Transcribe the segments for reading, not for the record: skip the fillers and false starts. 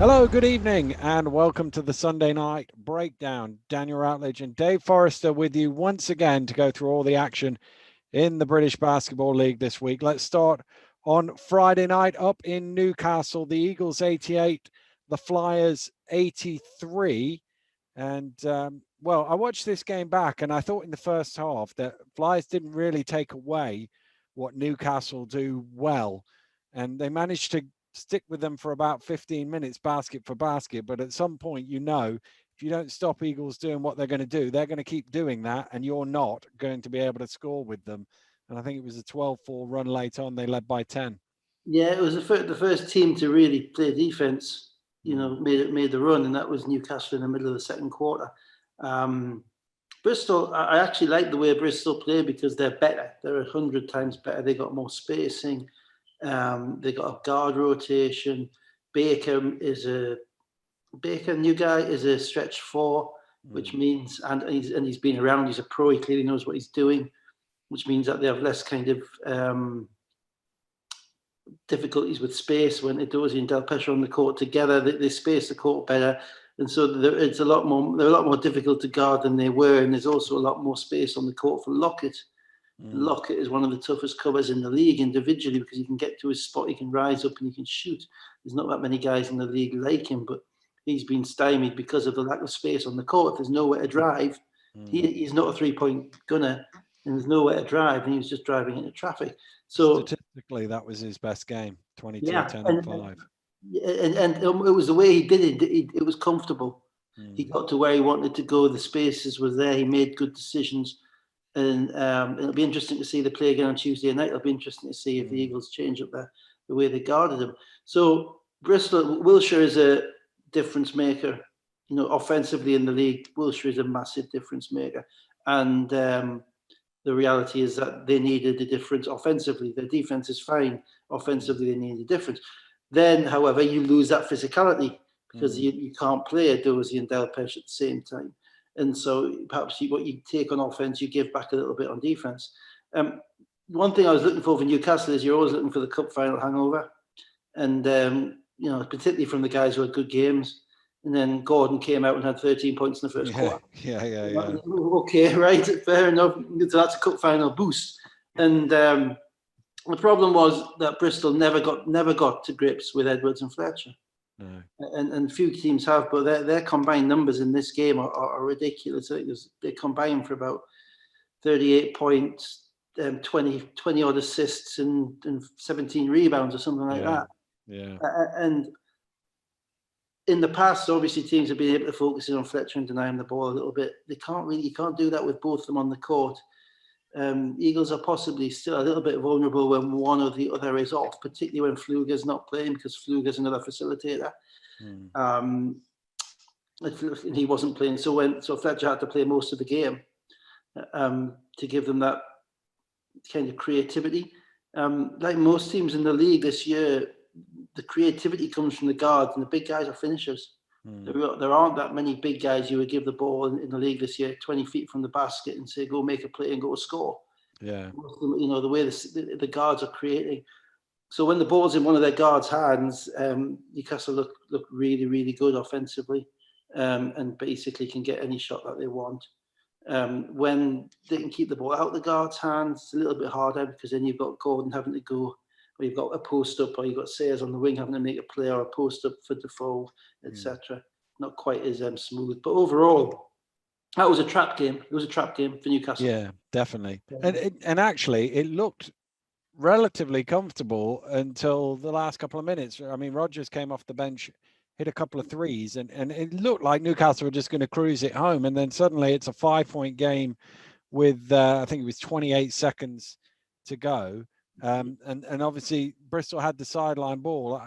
Hello, good evening, and welcome to the Sunday Night Breakdown. Daniel Routledge and Dave Forrester with you once again to go through all the action in the British Basketball League this week. Let's start on Friday night up in Newcastle. The Eagles 88, the Flyers 83. And, I watched this game back and I thought in the first half that Flyers didn't really take away what Newcastle do well. And they managed to stick with them for about 15 minutes, basket for basket. But at some point, if you don't stop Eagles doing what they're going to do, they're going to keep doing that, and you're not going to be able to score with them. And I think it was a 12-4 run late on. They led by 10. Yeah, it was the first team to really play defense. Made the run, and that was Newcastle in the middle of the second quarter. Bristol, I actually like the way Bristol play because they're better. They're 100 times better. They got more spacing. They got a guard rotation. Baker, new guy, is a stretch four, which means, and he's been around. He's a pro. He clearly knows what he's doing, which means that they have less kind of difficulties with space when Edozie and Delpech are on the court together. They space the court better, and so it's a lot more. They're a lot more difficult to guard than they were, and there's also a lot more space on the court for Lockett. Lockett is one of the toughest covers in the league individually because he can get to his spot, he can rise up and he can shoot. There's not that many guys in the league like him, but he's been stymied because of the lack of space on the court. If there's nowhere to drive, he's not a three-point gunner, and there's nowhere to drive, and he was just driving into traffic. So statistically, that was his best game, 22, 10, and 5. And it was the way he did it. It was comfortable. He got to where he wanted to go. The spaces were there. He made good decisions. And it'll be interesting to see the play again on Tuesday night. It'll be interesting to see if the Eagles change up the way they guarded him. So Wilshere is a difference maker. Offensively in the league, Wilshere is a massive difference maker. And the reality is that they needed a difference offensively. Their defense is fine. Offensively, they need a difference. Then, however, you lose that physicality because you can't play Edozie and Delpech at the same time. And so perhaps what you take on offense, you give back a little bit on defense. One thing I was looking for Newcastle is you're always looking for the cup final hangover. And, particularly from the guys who had good games. And then Gordon came out and had 13 points in the first quarter. Yeah. Okay, right, fair enough. So that's a cup final boost. And the problem was that Bristol never got to grips with Edwards and Fletcher. No. And few teams have, but their combined numbers in this game are ridiculous. They combine for about 38 points, 20 odd assists, and 17 rebounds or something like that. Yeah. And in the past, obviously, teams have been able to focus in on Fletcher and deny him the ball a little bit. You can't do that with both of them on the court. Eagles are possibly still a little bit vulnerable when one or the other is off, particularly when Pfluger's not playing because Pfluger's another facilitator. He wasn't playing, so Fletcher had to play most of the game to give them that kind of creativity. Like most teams in the league this year, the creativity comes from the guards, and the big guys are finishers. There aren't that many big guys you would give the ball in the league this year, 20 feet from the basket, and say, go make a play and go score. Yeah. The way the guards are creating. So when the ball's in one of their guards' hands, Newcastle look really, really good offensively, and basically can get any shot that they want. When they can keep the ball out of the guards' hands, it's a little bit harder because then you've got Gordon having to go, or you've got a post up, or you've got Sayers on the wing having to make a play, or a post up for Defoe, etc. Not quite as smooth, but overall, that was a trap game. It was a trap game for Newcastle. Yeah, definitely. And actually, it looked relatively comfortable until the last couple of minutes. I mean, Rodgers came off the bench, hit a couple of threes, and it looked like Newcastle were just going to cruise it home. And then suddenly it's a 5-point game with, I think it was 28 seconds to go. And obviously Bristol had the sideline ball.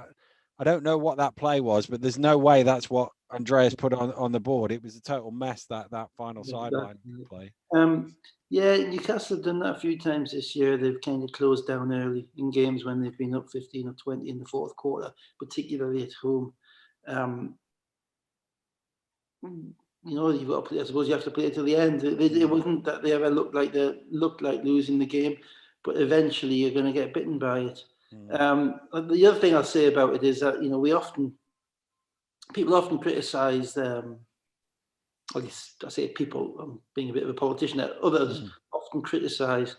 I don't know what that play was, but there's no way that's what Andreas put on the board. It was a total mess, that final sideline play. Newcastle have done that a few times this year. They've kind of closed down early in games when they've been up 15 or 20 in the fourth quarter, particularly at home. You've got to play, I suppose you have to play it to the end. It wasn't that they ever looked like losing the game, but eventually you're going to get bitten by it. The other thing I'll say about it is that we often people often criticise, at least I say people, I'm being a bit of a politician, others often criticise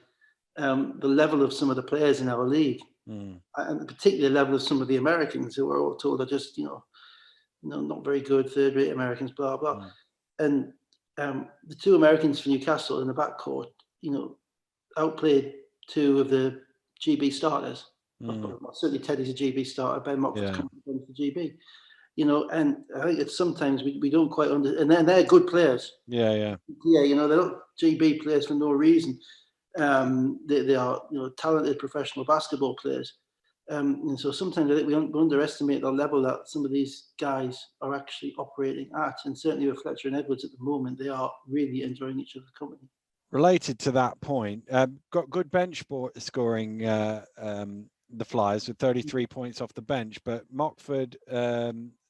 the level of some of the players in our league, and particularly the level of some of the Americans who are all told are just, not very good, third-rate Americans, blah, blah. And the two Americans for Newcastle in the backcourt, outplayed two of the GB starters. Certainly Teddy's a GB starter, Ben Mockford's coming from the GB. And I think it's sometimes we don't quite understand, and they're good players. Yeah. They're not GB players for no reason. They are, talented professional basketball players. And so sometimes I think we underestimate the level that some of these guys are actually operating at. And certainly with Fletcher and Edwards at the moment, they are really enjoying each other's company. Related to that point, got good bench scoring, the Flyers with 33 points off the bench, but Mockford,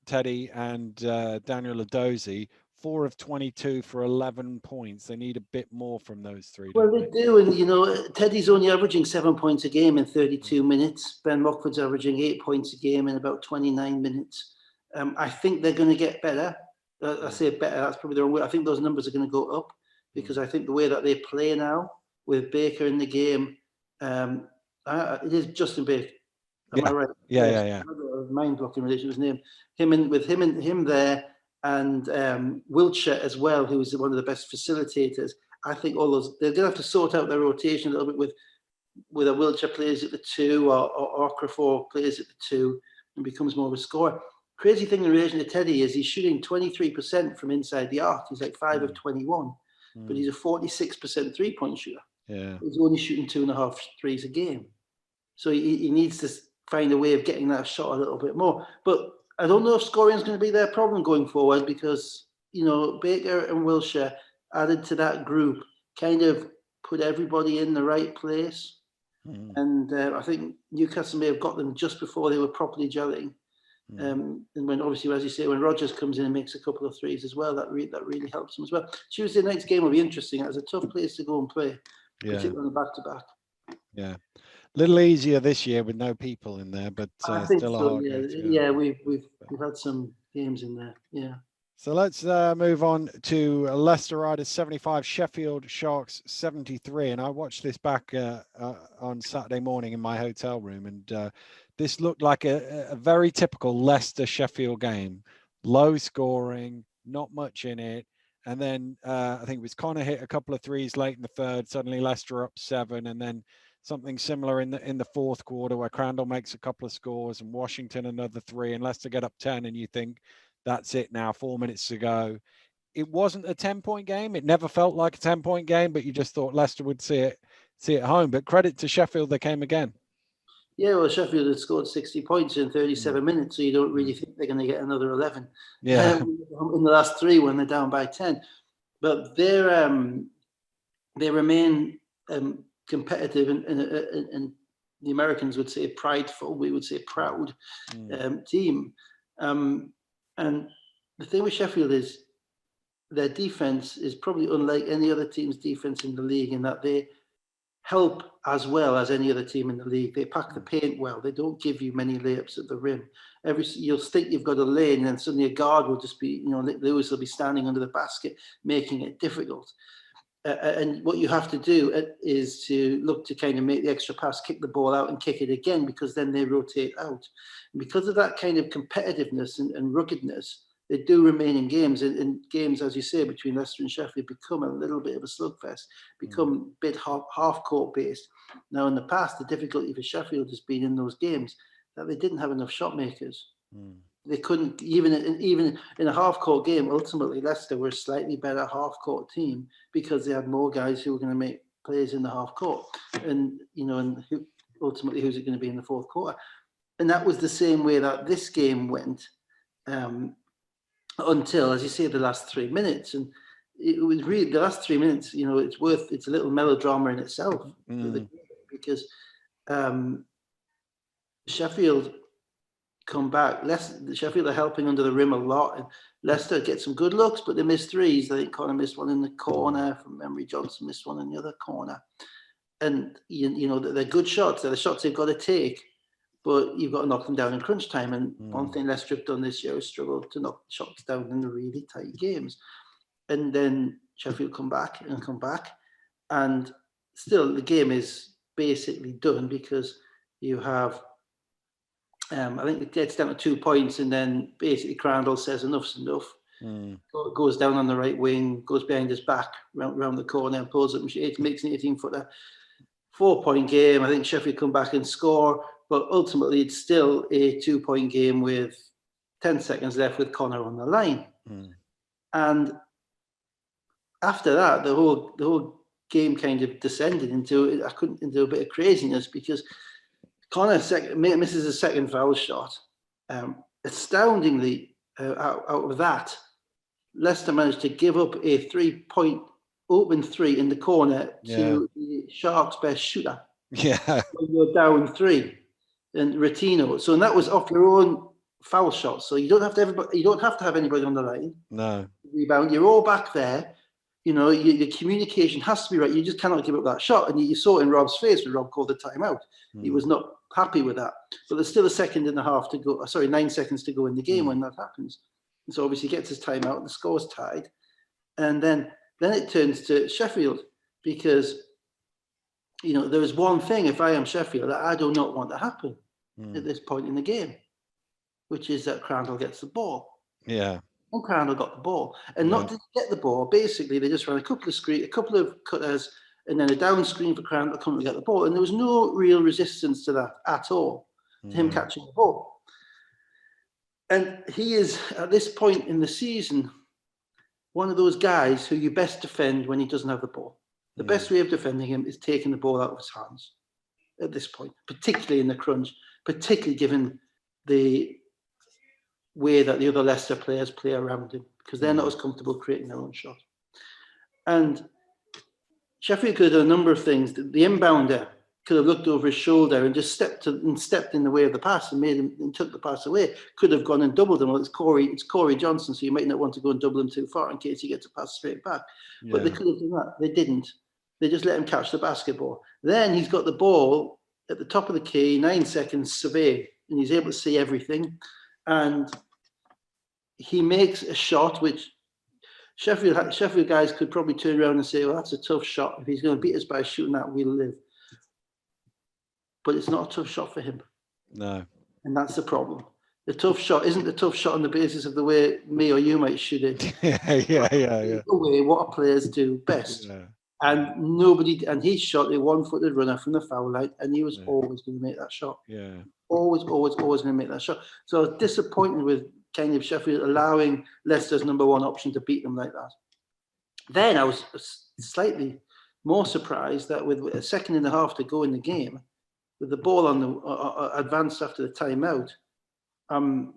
Teddy and Daniel Adozie, 4 of 22 for 11 points. They need a bit more from those three. Well, they do. And, Teddy's only averaging 7 points a game in 32 minutes. Ben Mockford's averaging 8 points a game in about 29 minutes. I think they're going to get better. I say better, that's probably the wrong way. I think those numbers are going to go up because I think the way that they play now with Baker in the game, it is Justin Baker. Am I right? Yeah. Mind-blocking relation to his name. Him there, and Wiltshire as well, who is one of the best facilitators. I think all those, they're going to have to sort out their rotation a little bit with a Wiltshire plays at the 2 or Okafor plays at the 2 and becomes more of a scorer. Crazy thing in relation to Teddy is he's shooting 23% from inside the arc. He's like 5 of 21, but he's a 46% three-point shooter. Yeah. He's only shooting 2.5 threes a game. So he needs to find a way of getting that shot a little bit more. But I don't know if scoring is going to be their problem going forward because, Baker and Wiltshire added to that group kind of put everybody in the right place. And I think Newcastle may have got them just before they were properly gelling. And when, obviously, as you say, when Rodgers comes in and makes a couple of threes as well, that really helps them as well. Tuesday night's game will be interesting. It's a tough place to go and play, particularly on the back-to-back. Yeah. Little easier this year with no people in there, but I think still so, a hard game. Yeah, we've had some games in there. Yeah. So let's move on to Leicester Riders 75, Sheffield Sharks 73. And I watched this back on Saturday morning in my hotel room, and this looked like a very typical Leicester Sheffield game. Low scoring, not much in it. And then I think it was Connor hit a couple of threes late in the third. Suddenly Leicester up 7, and then something similar in the fourth quarter where Crandall makes a couple of scores and Washington another 3, and Leicester get up 10, and you think that's it now, 4 minutes to go. It wasn't a 10-point game. It never felt like a 10-point game, but you just thought Leicester would see it home. But credit to Sheffield, they came again. Yeah, well, Sheffield had scored 60 points in 37 minutes, so you don't really think they're going to get another 11 in the last 3 when they're down by 10. But they remain competitive, and the Americans would say prideful. We would say proud team. And the thing with Sheffield is their defense is probably unlike any other team's defense in the league in that they help as well as any other team in the league. They pack the paint well. They don't give you many layups at the rim. You'll think you've got a lane, and then suddenly a guard will just be, Lewis will be standing under the basket, making it difficult. And what you have to do is to look to kind of make the extra pass, kick the ball out and kick it again, because then they rotate out. And because of that kind of competitiveness and ruggedness, they do remain in games. And games, as you say, between Leicester and Sheffield become a little bit of a slugfest, become a bit half-court based. Now, in the past, the difficulty for Sheffield has been in those games that they didn't have enough shot makers. They couldn't, even in a half-court game, ultimately Leicester were a slightly better half-court team because they had more guys who were going to make plays in the half-court. And, ultimately, who's it going to be in the fourth quarter? And that was the same way that this game went until, as you say, the last 3 minutes. And it was really, the last 3 minutes, it's a little melodrama in itself. Because Sheffield come back. Sheffield are helping under the rim a lot, and Leicester get some good looks, but they miss threes. I think Connor missed one in the corner from memory. Johnson missed one in the other corner, and they're good shots. They're the shots they've got to take, but you've got to knock them down in crunch time. And one thing Leicester have done this year is struggled to knock shots down in the really tight games. And then Sheffield come back, and still the game is basically done because you have, I think it gets down to 2 points, and then basically Crandall says enough's enough. Goes down on the right wing, goes behind his back, round the corner, and pulls up, makes an 18-footer. 4-point game. I think Sheffield come back and score, but ultimately it's still a 2-point game with 10 seconds left with Connor on the line. And after that, the whole game kind of descended into a bit of craziness because Connor misses a second foul shot. Astoundingly, out of that, Leicester managed to give up a 3-point open 3 in the corner to the Sharks' best shooter. Yeah. When you're down 3, and Retino. So, and that was off your own foul shot. So you don't have to have anybody on the line. No. Rebound. You're all back there. You know, your communication has to be right. You just cannot give up that shot. And you saw it in Rob's face when Rob called the timeout. He was not happy with that. But there's still 9 seconds to go in the game when that happens. And so obviously he gets his timeout, the score's tied. And then it turns to Sheffield because, you know, there is one thing, if I am Sheffield, that I do not want to happen at this point in the game, which is that Crandall gets the ball. Yeah. And Crandall got the ball. And not to get the ball, basically, they just ran a couple of cutters, and then a down screen for Crandall coming to get the ball. And there was no real resistance to that at all, to him catching the ball. And he is, at this point in the season, one of those guys who you best defend when he doesn't have the ball. The best way of defending him is taking the ball out of his hands at this point, particularly in the crunch, particularly given the way that the other Leicester players play around him, because they're not as comfortable creating their own shot. And Sheffield could have done a number of things. The inbounder could have looked over his shoulder and just stepped in the way of the pass and took the pass away. Could have gone and doubled him. Well, it's Corey Johnson, so you might not want to go and double him too far in case he gets a pass straight back. Yeah. But they could have done that. They didn't. They just let him catch the basketball. Then he's got the ball at the top of the key, 9 seconds survey, and he's able to see everything. And he makes a shot which Sheffield guys could probably turn around and say, well, that's a tough shot. If he's going to beat us by shooting that, we'll live. But it's not a tough shot for him. No. And that's the problem. The tough shot isn't a tough shot on the basis of the way me or you might shoot it. Yeah. The way what our players do best. Yeah. And he shot a one-footed runner from the foul line, and he was always going to make that shot. Yeah. Always going to make that shot. So I was disappointed with kind of Sheffield allowing Leicester's number one option to beat them like that. Then I was slightly more surprised that with a second and a half to go in the game, with the ball on the advanced after the timeout,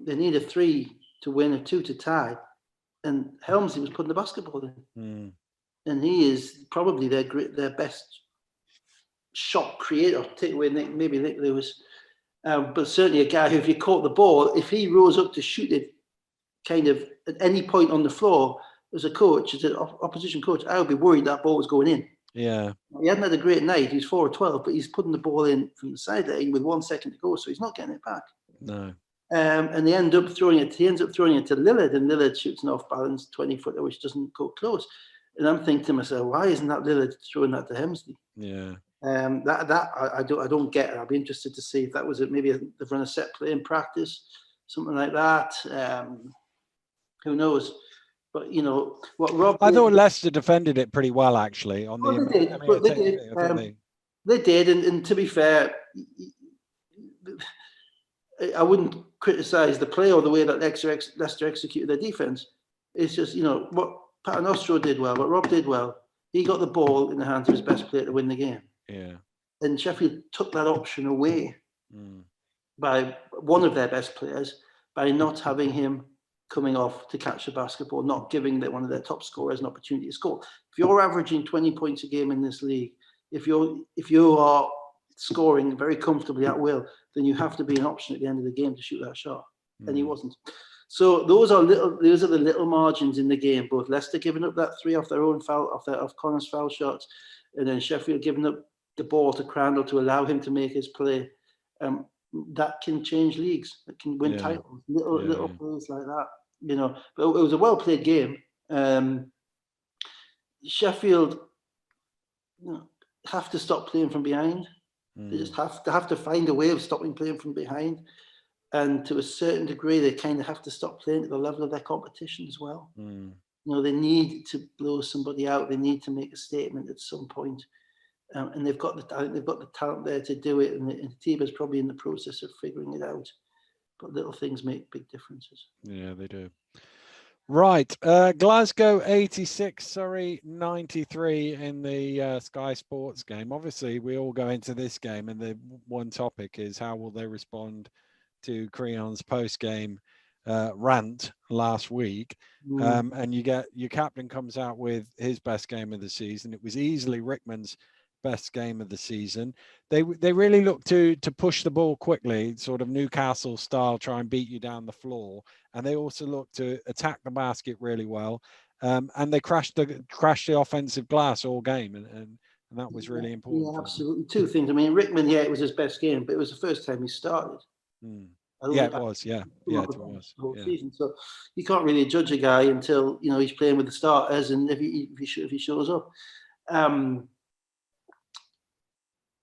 they need a 3 to win, a 2 to tie, and Helmsley was putting the basketball in, and he is probably their best shot creator. Take away maybe Nick Lewis, but certainly a guy who, if you caught the ball, if he rose up to shoot it, kind of at any point on the floor, as a coach, as an opposition coach, I would be worried that ball was going in. Yeah. He hadn't had a great night. He's 4 of 12, but he's putting the ball in from the sideline with 1 second to go, so he's not getting it back. No. And they end up throwing it. He ends up throwing it to Lillard, and Lillard shoots an off-balance 20-footer, which doesn't go close. And I'm thinking to myself, why isn't that Lillard throwing that to Helmsley? Yeah. I don't get it. I'll be interested to see if that was it. Maybe they've run a set play in practice, something like that. Who knows? But you know what, Rob. I thought Leicester defended it pretty well, actually. They did, and to be fair, I wouldn't criticise the play or the way that Leicester executed their defence. It's just, you know, what Paternostro did well, what Rob did well. He got the ball in the hands of his best player to win the game. Yeah. And Sheffield took that option away by one of their best players by not having him coming off to catch the basketball, not giving one of their top scorers an opportunity to score. If you're averaging 20 points a game in this league, if you are scoring very comfortably at will, then you have to be an option at the end of the game to shoot that shot. And he wasn't. So those are the little margins in the game. Both Leicester giving up that 3 off their own foul, off Connor's foul shots, and then Sheffield giving up the ball to Crandall to allow him to make his play. that can change leagues, that can win titles, little plays like that, But it was a well played game. Sheffield have to stop playing from behind. They just have to find a way of stopping playing from behind, and to a certain degree, they kind of have to stop playing at the level of their competition as well. They need to blow somebody out. They need to make a statement at some point. And they've got the talent there to do it, and the team is probably in the process of figuring it out. But little things make big differences. Yeah, they do. Right, Glasgow 86, Surrey 93 in the Sky Sports game. Obviously, we all go into this game, and the one topic is how will they respond to Creon's post-game rant last week. And your captain comes out with his best game of the season. It was easily Rickman's best game of the season. They really look to push the ball quickly, sort of Newcastle style, try and beat you down the floor, and they also look to attack the basket really well, and they crashed the offensive glass all game, and that was really important. Yeah, absolutely. Two things. I mean, Rickman, it was his best game, but it was the first time he started. It was. Season. So you can't really judge a guy until he's playing with the starters, and if he shows up.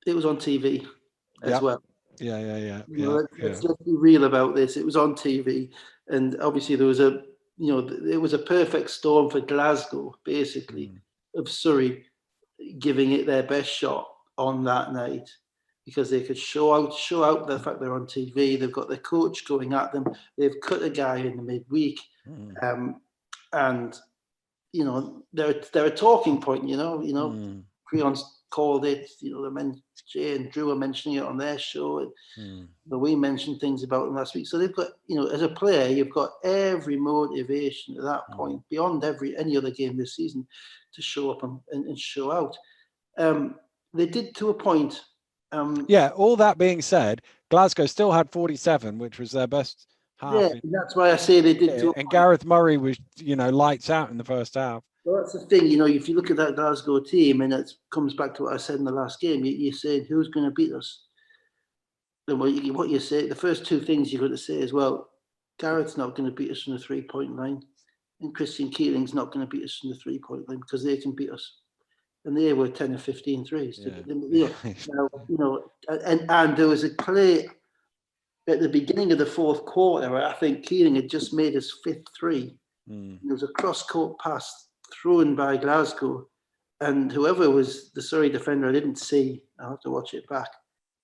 It was on TV as well. Yeah. Let's be real about this. It was on TV, and obviously there was it was a perfect storm for Glasgow, basically, of Surrey giving it their best shot on that night, because they could show out the fact they're on TV. They've got their coach going at them. They've cut a guy in the midweek, and they're a talking point. Creon's called it. Jay and Drew are mentioning it on their show. But we mentioned things about them last week. So they've got, as a player, you've got every motivation at that point, beyond any other game this season, to show up and show out. They did to a point. All that being said, Glasgow still had 47, which was their best half. Yeah, that's why I say they did. And Gareth Murray was, lights out in the first half. Well, that's the thing, if you look at that Glasgow team, and it comes back to what I said in the last game, you're saying, who's going to beat us? And what you say, the first two things you're going to say is, well, Gareth's not going to beat us from the 3-point line, and Christian Keeling's not going to beat us from the 3-point line, because they can beat us. And they were 10 or 15 threes. Yeah. And there was a play at the beginning of the fourth quarter where I think Keeling had just made his fifth three. There was a cross-court pass thrown by Glasgow, and whoever was the Surrey defender, I didn't see, I'll have to watch it back,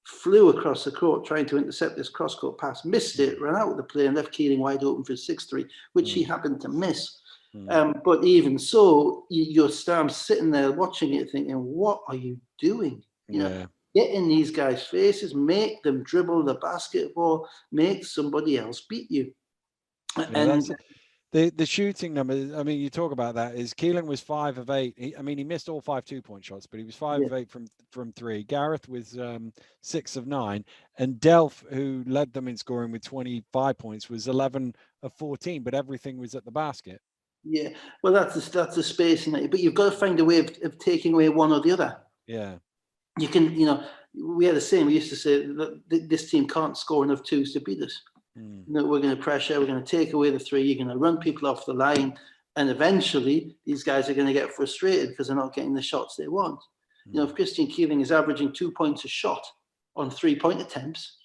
flew across the court trying to intercept this cross-court pass, missed it, ran out of the play and left Keeling wide open for his 6-3, which he happened to miss. But even so, you're sitting there watching it thinking, what are you doing? Get in these guys' faces, make them dribble the basketball, make somebody else beat you. The shooting numbers, I mean, you talk about that, is Keeling was 5 of 8. He missed all 5 2-point shots, but he was 5 of 8 from 3. Gareth was 6 of 9. And Delph, who led them in scoring with 25 points, was 11 of 14, but everything was at the basket. Yeah, well, that's the space in it. But you've got to find a way of taking away one or the other. Yeah. You can, we had the same. We used to say that this team can't score enough twos to beat us. We're going to pressure, we're going to take away the three, you're going to run people off the line, and eventually these guys are going to get frustrated because they're not getting the shots they want. If Christian Keeling is averaging 2 points a shot on 3-point attempts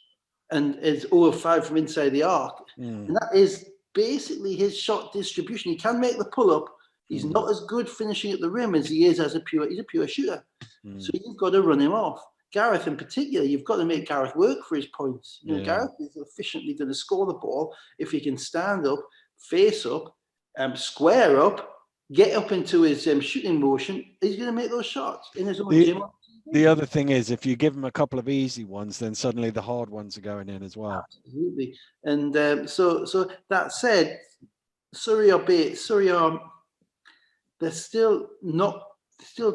and is 0 of 5 from inside the arc, and that is basically his shot distribution. He can make the pull-up. He's not as good finishing at the rim as he is he's a pure shooter. So you've got to run him off. Gareth in particular, you've got to make Gareth work for his points. Gareth is efficiently going to score the ball if he can stand up, face up, square up, get up into his shooting motion. He's going to make those shots in his own gym. The other thing is, if you give him a couple of easy ones, then suddenly the hard ones are going in as well. Absolutely. And so that said, Surrey are they're still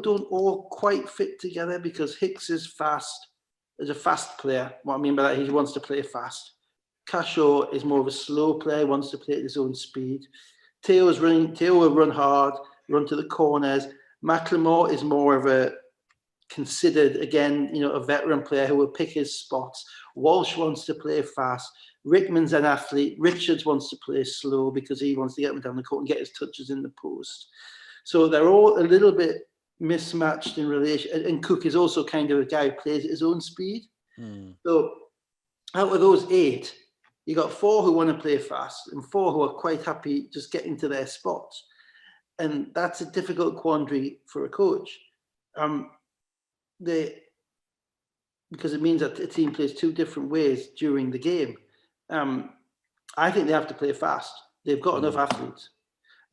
don't all quite fit together, because Hicks is a fast player. What I mean by that, he wants to play fast. Cashore is more of a slow player, wants to play at his own speed. Theo will run hard, run to the corners. McLemore is more of a considered, again, a veteran player who will pick his spots. Walsh wants to play fast. Rickman's an athlete. Richards wants to play slow because he wants to get him down the court and get his touches in the post. So they're all a little bit mismatched in relation. And Cook is also kind of a guy who plays at his own speed. So out of those 8, you got 4 who want to play fast and 4 who are quite happy just getting to their spots. And that's a difficult quandary for a coach. Because it means that a team plays 2 different ways during the game. I think they have to play fast. They've got enough athletes.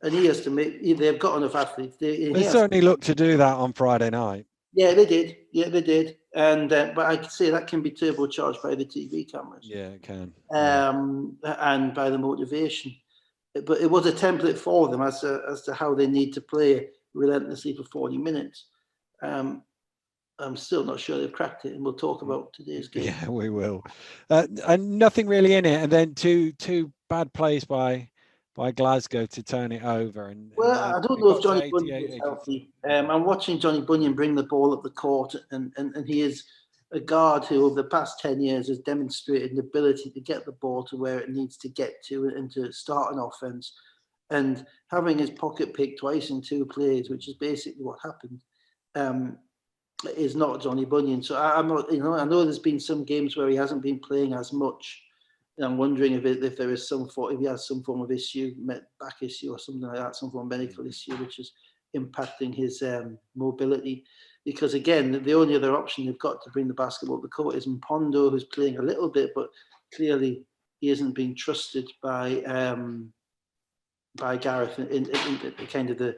And he has to they've got enough athletes. They certainly looked to do that on Friday night. Yeah, they did. And but I could say that can be turbocharged by the TV cameras. Yeah, it can. And by the motivation. But it was a template for them as to how they need to play relentlessly for 40 minutes. I'm still not sure they've cracked it, and we'll talk about today's game. Yeah, we will. And nothing really in it, and then two bad plays by Glasgow to turn it over. I don't know if Johnny Bunyan is healthy. I'm watching Johnny Bunyan bring the ball up the court, and he is a guard who over the past 10 years has demonstrated an ability to get the ball to where it needs to get to and to start an offense. And having his pocket pick twice in 2 plays, which is basically what happened, is not Johnny Bunyan. So I'm not, I know there's been some games where he hasn't been playing as much. And I'm wondering if there is if he has some form of issue, back issue or something like that, some form of medical issue, which is impacting his mobility. Because again, the only other option they've got to bring the basketball to the court is Mpondo, who's playing a little bit, but clearly he isn't being trusted by Gareth in kind of the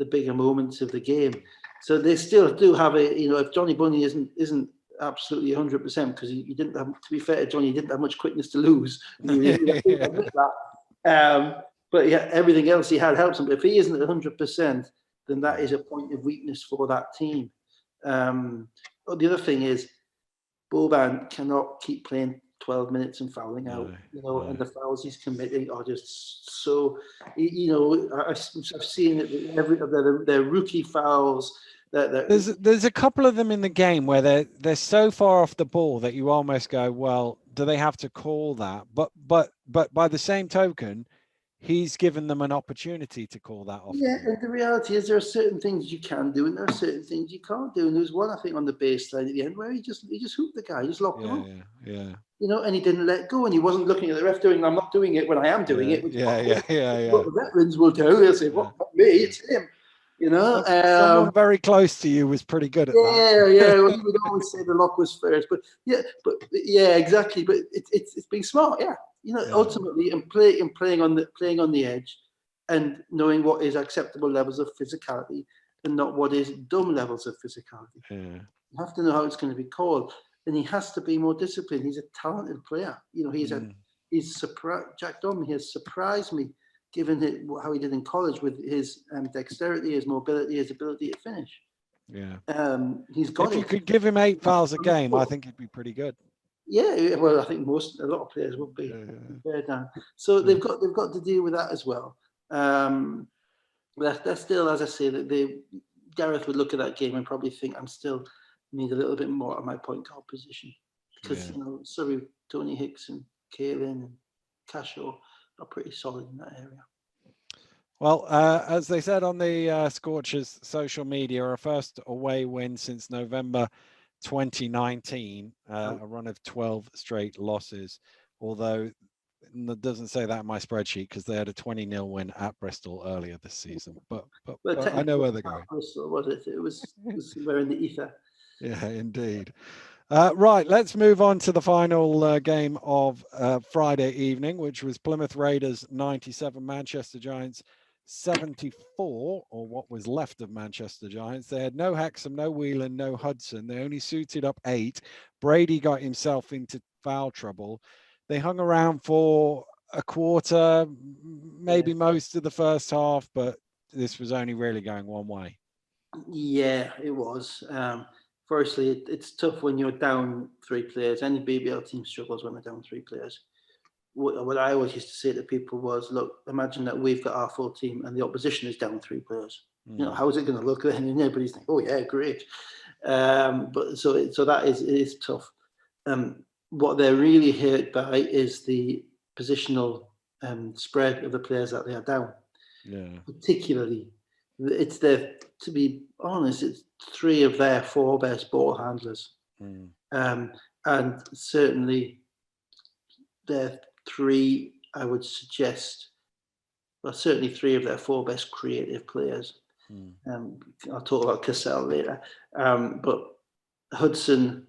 bigger moments of the game. So they still do have if Johnny Bunyan isn't absolutely 100%, because he didn't have, to be fair to Johnny, he didn't have much quickness to lose. Admit that. But yeah, everything else he had helps him. But if he isn't 100%, then that is a point of weakness for that team. The other thing is, Boban cannot keep playing 12 minutes and fouling out, and the fouls he's committing are just so, I've seen it, their rookie fouls. There's a couple of them in the game where they're so far off the ball that you almost go, well, do they have to call that? But by the same token, he's given them an opportunity to call that off. Yeah, and the reality is there are certain things you can do and there are certain things you can't do. And there was one, I think, on the baseline at the end where he just hooped the guy, he just locked him up. Yeah. And he didn't let go, and he wasn't looking at the ref doing, I'm not doing it when I am doing it. Yeah. What the veterans will do, they'll say, what me, it's him. Someone very close to you was pretty good at that. Yeah. Well, he would always say the lock was first, but exactly. But it's being smart, ultimately, and playing on the edge, and knowing what is acceptable levels of physicality and not what is dumb levels of physicality. Yeah. You have to know how it's going to be called, and he has to be more disciplined. He's a talented player. He's surprised. Jack Dom has surprised me, given how he did in college with his dexterity, his mobility, his ability to finish. Yeah. He's got. If you could give him 8 fouls a game, I think he'd be pretty good. Yeah, well, I think a lot of players would be. Fair down. So they've got to deal with that as well. They're still, as I say, that Gareth would look at that game and probably think, I'm still need a little bit more of my point guard position, because Surrey, Tony Hicks and Kaelin and Cashaw are pretty solid in that area. Well, as they said on the Scorchers social media, our first away win since November 2019, a run of 12 straight losses, although it doesn't say that in my spreadsheet because they had a 20-0 win at Bristol earlier this season. But I know where they're going. Bristol, was it? It was somewhere in the ether. Yeah, indeed. Right, let's move on to the final game of Friday evening, which was Plymouth Raiders 97, Manchester Giants 74, or what was left of Manchester Giants. They had no Hexham, no Whelan, no Hudson. They only suited up 8. Brady got himself into foul trouble. They hung around for a quarter, maybe most of the first half, but this was only really going one way. Yeah, it was. Firstly, it's tough when you're down 3 players. Any BBL team struggles when they're down 3 players. What I always used to say to people was, look, imagine that we've got our full team and the opposition is down 3 players. How is it going to look then? And everybody's thinking, oh yeah, great. But so that is tough. What they're really hurt by is the positional spread of the players that they are down. Yeah. Particularly, it's to be honest, it's 3 of their 4 best ball handlers. And certainly they're 3, I would suggest, well, certainly 3 of their 4 best creative players. I'll talk about Cassell later. But Hudson,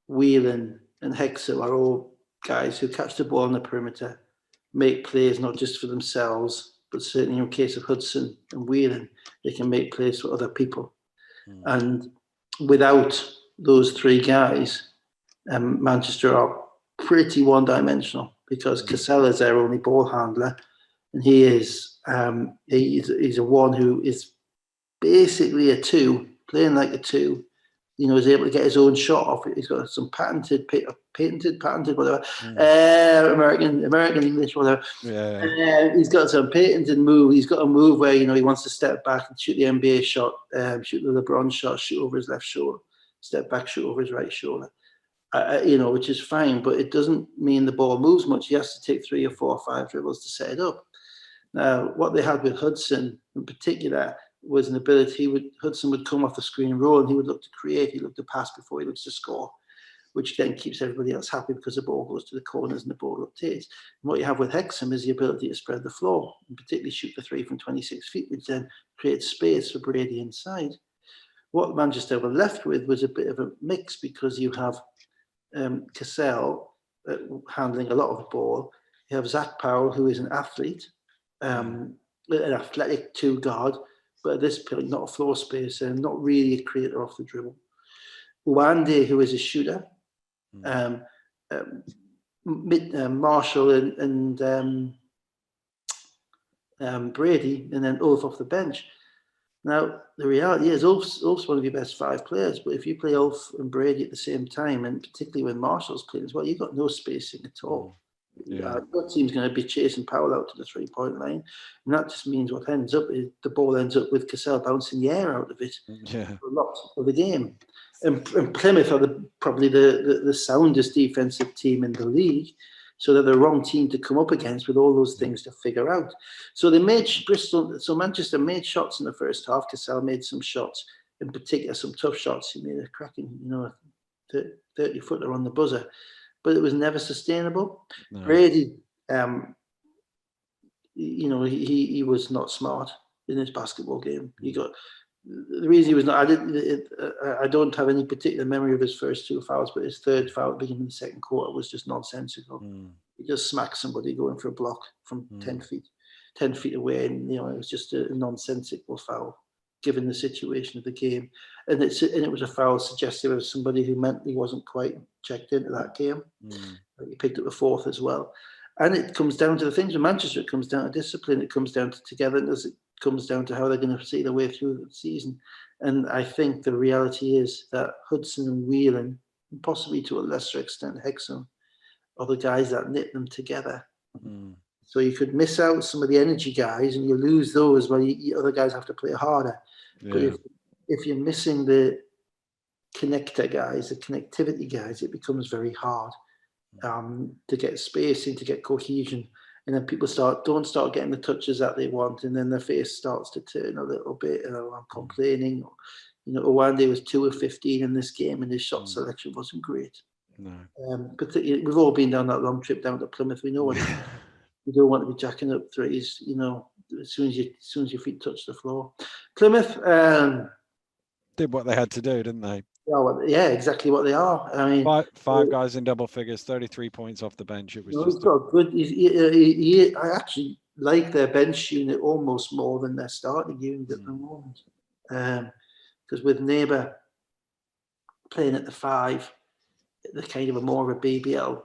Whelan, and Hexam are all guys who catch the ball on the perimeter, make plays not just for themselves, but certainly in case of Hudson and Whelan, they can make plays for other people. And without those 3 guys, Manchester are pretty one-dimensional because Cassell is their only ball handler, and he's a one who is basically a 2, playing like a 2. Is able to get his own shot off it. He's got some patented, whatever, American English, whatever. Yeah. He's got some patented move. He's got a move where he wants to step back and shoot the NBA shot, shoot the LeBron shot, shoot over his left shoulder, step back, shoot over his right shoulder. Which is fine, but it doesn't mean the ball moves much. He has to take 3 or 4 or 5 dribbles to set it up. Now, what they had with Hudson in particular was an ability. Hudson would come off the screen and roll, and he would look to create. He looked to pass before he looks to score, which then keeps everybody else happy because the ball goes to the corners and the ball rotates. And what you have with Hexam is the ability to spread the floor, and particularly shoot the 3 from 26 feet, which then creates space for Brady inside. What Manchester were left with was a bit of a mix because you have Cassell handling a lot of the ball. You have Zach Powell, who is an athlete, an athletic 2 guard, but at this point, not a floor spacer and not really a creator off the dribble. Uwande, who is a shooter, Marshall and Brady, and then Ulf off the bench. Now, the reality is Ulf's one of your best 5 players, but if you play Ulf and Brady at the same time, and particularly when Marshall's playing as well, you've got no spacing at all. Yeah. Your team's going to be chasing Powell out to the 3-point line, and that just means what ends up is the ball ends up with Cassell bouncing the air out of it for a lot of the game. And Plymouth are probably the soundest defensive team in the league, so they're the wrong team to come up against with all those things to figure out. So they made Manchester made shots in the first half. Cassell made some shots, in particular some tough shots. He made a cracking, 30-footer on the buzzer. But it was never sustainable. No. Brady, he was not smart in his basketball game. The reason he was not. I don't have any particular memory of his first 2 fouls, but his 3rd foul at the beginning of the second quarter was just nonsensical. He just smacked somebody going for a block from 10 feet away, and it was just a nonsensical foul given the situation of the game, and it was a foul suggestive of somebody who mentally wasn't quite checked into that game. He picked up the 4th as well, and it comes down to the things with Manchester. It comes down to discipline. It comes down to togetherness. It comes down to how they're going to see their way through the season. And I think the reality is that Hudson and Whelan, and possibly to a lesser extent Hexam, are the guys that knit them together. So you could miss out some of the energy guys, and you lose those while other guys have to play harder. Yeah. But if you're missing the connector guys, the connectivity guys, it becomes very hard to get spacing, to get cohesion. And then people don't start getting the touches that they want, and then their face starts to turn a little bit. I'm complaining. Owande was 2 of 15 in this game, and his shot selection wasn't great. No. But we've all been down that long trip down to Plymouth. We know what you don't want to be jacking up threes. As soon as your feet touch the floor. Plymouth did what they had to do, didn't they? Yeah, exactly what they are. I mean, five guys in double figures, 33 points off the bench. It was I actually like their bench unit almost more than their starting unit at the moment. Because with Neighbour playing at the 5, the kind of a more of a BBL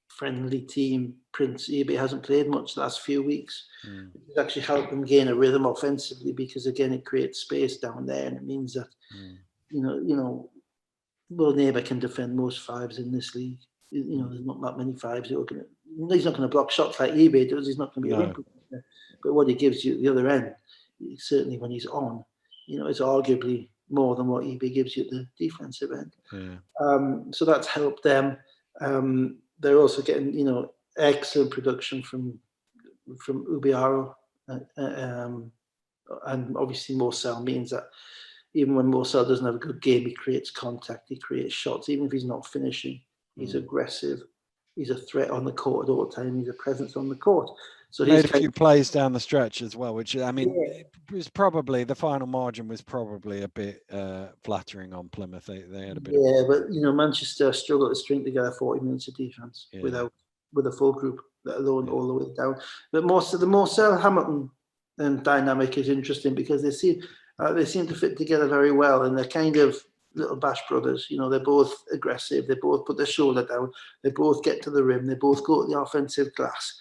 friendly team. Prince Ebe hasn't played much the last few weeks. It's actually helped them gain a rhythm offensively, because again it creates space down there, and it means that Will Neighbour can defend most 5s in this league. There's not that many 5s who are going to. He's not going to block shots like Ebe does. He's not going to be a rim protector. But what he gives you at the other end, certainly when he's on, is arguably more than what EB gives you at the defensive end. Yeah. So that's helped them. They're also getting, excellent production from Ubiaro. And obviously Morsell means that even when Morsell doesn't have a good game, he creates contact, he creates shots. Even if he's not finishing, he's aggressive. He's a threat on the court at all times. He's a presence on the court. So made a few plays down the stretch as well, which it was probably, the final margin was probably a bit flattering on Plymouth. They had a bit. Yeah, but Manchester struggled to string together 40 minutes of defense with a full group, let alone all the way down. But the Morsell Hamilton dynamic is interesting because they seem to fit together very well, and they're kind of little bash brothers. They're both aggressive. They both put their shoulder down. They both get to the rim. They both go to the offensive glass.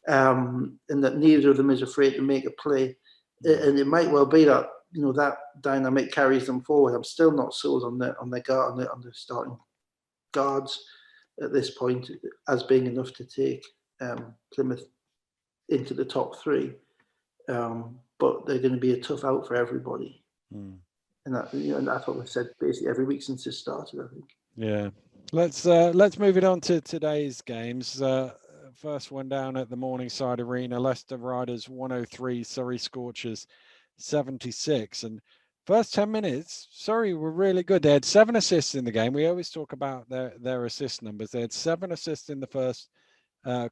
And that neither of them is afraid to make a play. And it might well be that that dynamic carries them forward. I'm still not sold on the starting guards at this point as being enough to take Plymouth into the top three. But they're going to be a tough out for everybody. And that's what we've said basically every week since it started, I think. Yeah. Let's move it on to today's games. First one down at the Morningside Arena, Leicester Riders 103, Surrey Scorchers 76. And first 10 minutes, Surrey were really good. They had 7 assists in the game. We always talk about their assist numbers. They had 7 assists in the first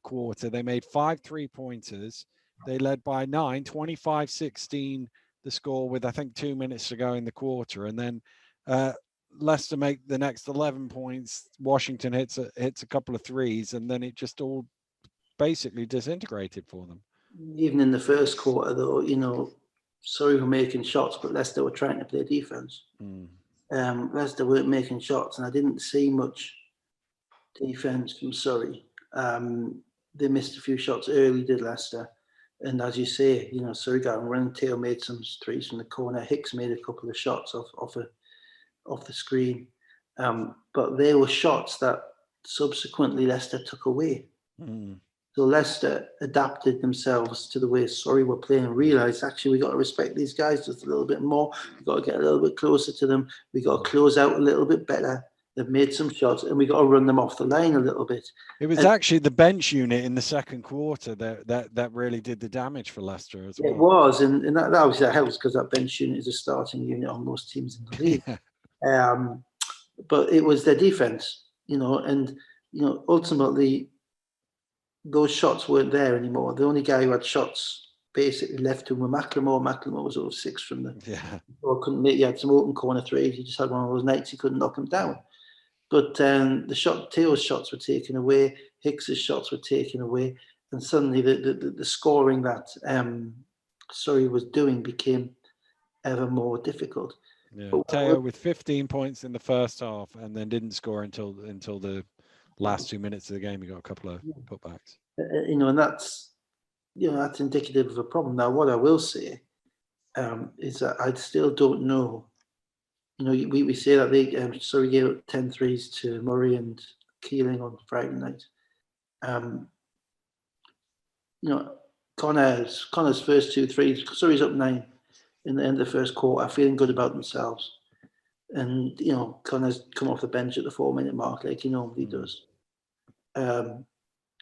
quarter. They made 5 3-pointers. They led by 9, 25-16 the score with, I think, 2 minutes to go in the quarter. And then Leicester make the next 11 points. Washington hits a couple of threes, and then it just all basically disintegrated for them. Even in the first quarter, though, Surrey were making shots, but Leicester were trying to play defense. Leicester weren't making shots, and I didn't see much defense from Surrey. They missed a few shots early, did Leicester. And as you say, Surrey got running tail, made some threes from the corner. Hicks made a couple of shots off the screen. But they were shots that subsequently Leicester took away. So Leicester adapted themselves to the way Surrey were playing and realised, actually, we got to respect these guys just a little bit more. We've got to get a little bit closer to them. We got to close out a little bit better. They've made some shots, and we got to run them off the line a little bit. It was actually the bench unit in the second quarter that really did the damage for Leicester as well. It was, and that obviously that helps because that bench unit is a starting unit on most teams in the league. But it was their defense, and ultimately those shots weren't there anymore. The only guy who had shots basically left to him were Macklemore. Macklemore was over 6 from the. Or couldn't make. He had some open corner threes. He just had one of those nights he couldn't knock him down. But Teo's shots were taken away. Hicks's shots were taken away, and suddenly the scoring that Surrey was doing became ever more difficut. Yeah, Teo with 15 points in the first half, and then didn't score until the last 2 minutes of the game. He got a couple of putbacks. And that's indicative of a problem. Now, what I will say is that I still don't know. We say that Surrey gave up 10 threes to Murray and Keeling on Friday night. Connor's first 2 threes, Surrey's up 9 in the end of the first quarter, feeling good about themselves. And, Connor's come off the bench at the 4-minute mark like he normally does. And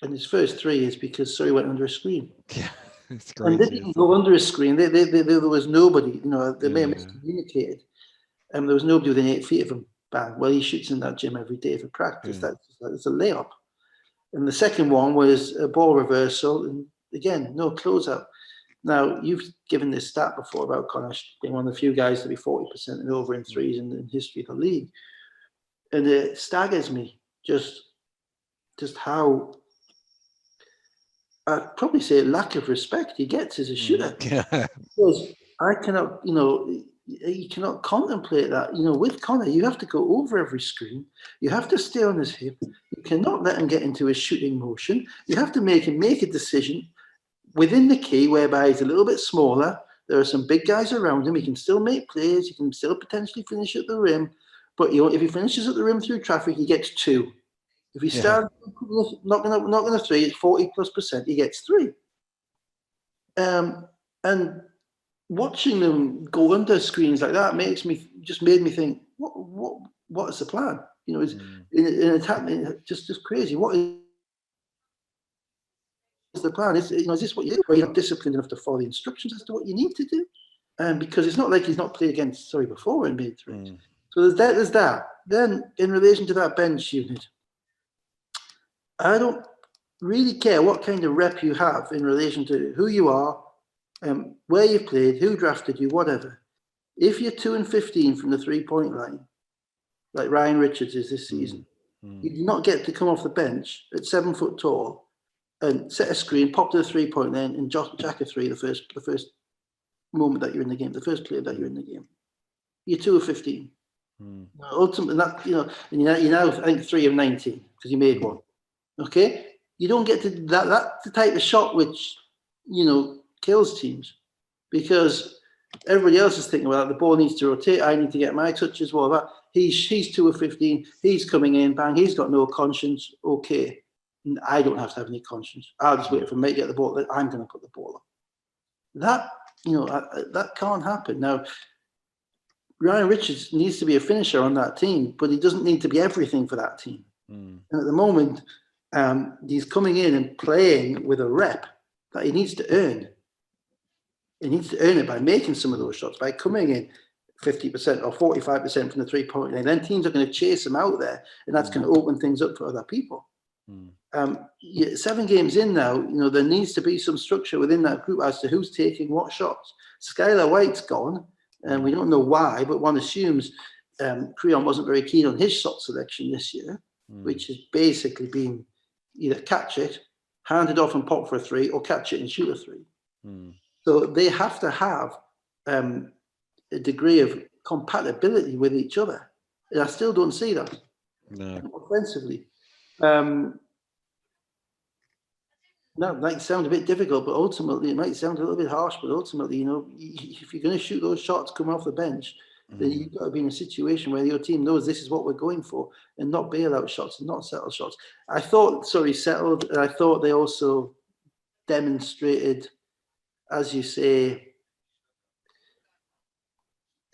his first 3 is because Surrey went under a screen. Yeah, it's great. And they didn't go under a screen. There was nobody, they may have miscommunicated. There was nobody within 8 feet of him. Bang. Well, he shoots in that gym every day for practice. That's a layup. And the second one was a ball reversal. And again, no closeout. Now, you've given this stat before about Connor being one of the few guys to be 40% and over in threes in the history of the league. And it staggers me just how, I'd probably say, lack of respect he gets as a shooter. Because I cannot, you cannot contemplate that. With Connor, you have to go over every screen. You have to stay on his hip. You cannot let him get into his shooting motion. You have to make him make a decision within the key whereby he's a little bit smaller. There are some big guys around him. He can still make plays. He can still potentially finish at the rim. But if he finishes at the rim through traffic, he gets 2. If he starts knocking a 3, it's 40+%, he gets 3. And watching them go under screens like that made me think, what is the plan? You know, is in attack, just crazy. What is the plan? Is this what you do? Are you not disciplined enough to follow the instructions as to what you need to do? Because it's not like he's not played against Surrey before in mid threes. So there's that. Then in relation to that bench unit, I don't really care what kind of rep you have in relation to who you are, where you've played, who drafted you, whatever. If you're 2-15 from the 3-point line, like Ryan Richards is this season, you do not get to come off the bench at 7 foot tall and set a screen, pop to the 3-point line, and jack a three the first moment that you're in the game, the first play that you're in the game. You're 2-15. Ultimately, that and you're now I think 3 of 19 because you made one. Okay, you don't get to that. That's the type of shot which kills teams, because everybody else is thinking, well, the ball needs to rotate. I need to get my touches. Well, that he's 2 of 15. He's coming in, bang. He's got no conscience. Okay, I don't have to have any conscience. I'll just wait for me to get the ball. I'm going to put the ball up. That that can't happen now. Ryan Richards needs to be a finisher on that team, but he doesn't need to be everything for that team. And at the moment, he's coming in and playing with a rep that he needs to earn. He needs to earn it by making some of those shots, by coming in 50% or 45% from the 3-point line. Then teams are going to chase him out there, and that's going to open things up for other people. 7 games in now, there needs to be some structure within that group as to who's taking what shots. Skylar White's gone. And we don't know why, but one assumes Creon wasn't very keen on his shot selection this year, which has basically been either catch it, hand it off and pop for a 3, or catch it and shoot a 3. So they have to have a degree of compatibility with each other. And I still don't see that offensively. That might sound a bit difficult, but ultimately it might sound a little bit harsh. But ultimately, if you're going to shoot those shots coming off the bench, then you've got to be in a situation where your team knows this is what we're going for, and not bailout shots and not settle shots. I thought Surrey settled, and I thought they also demonstrated, as you say,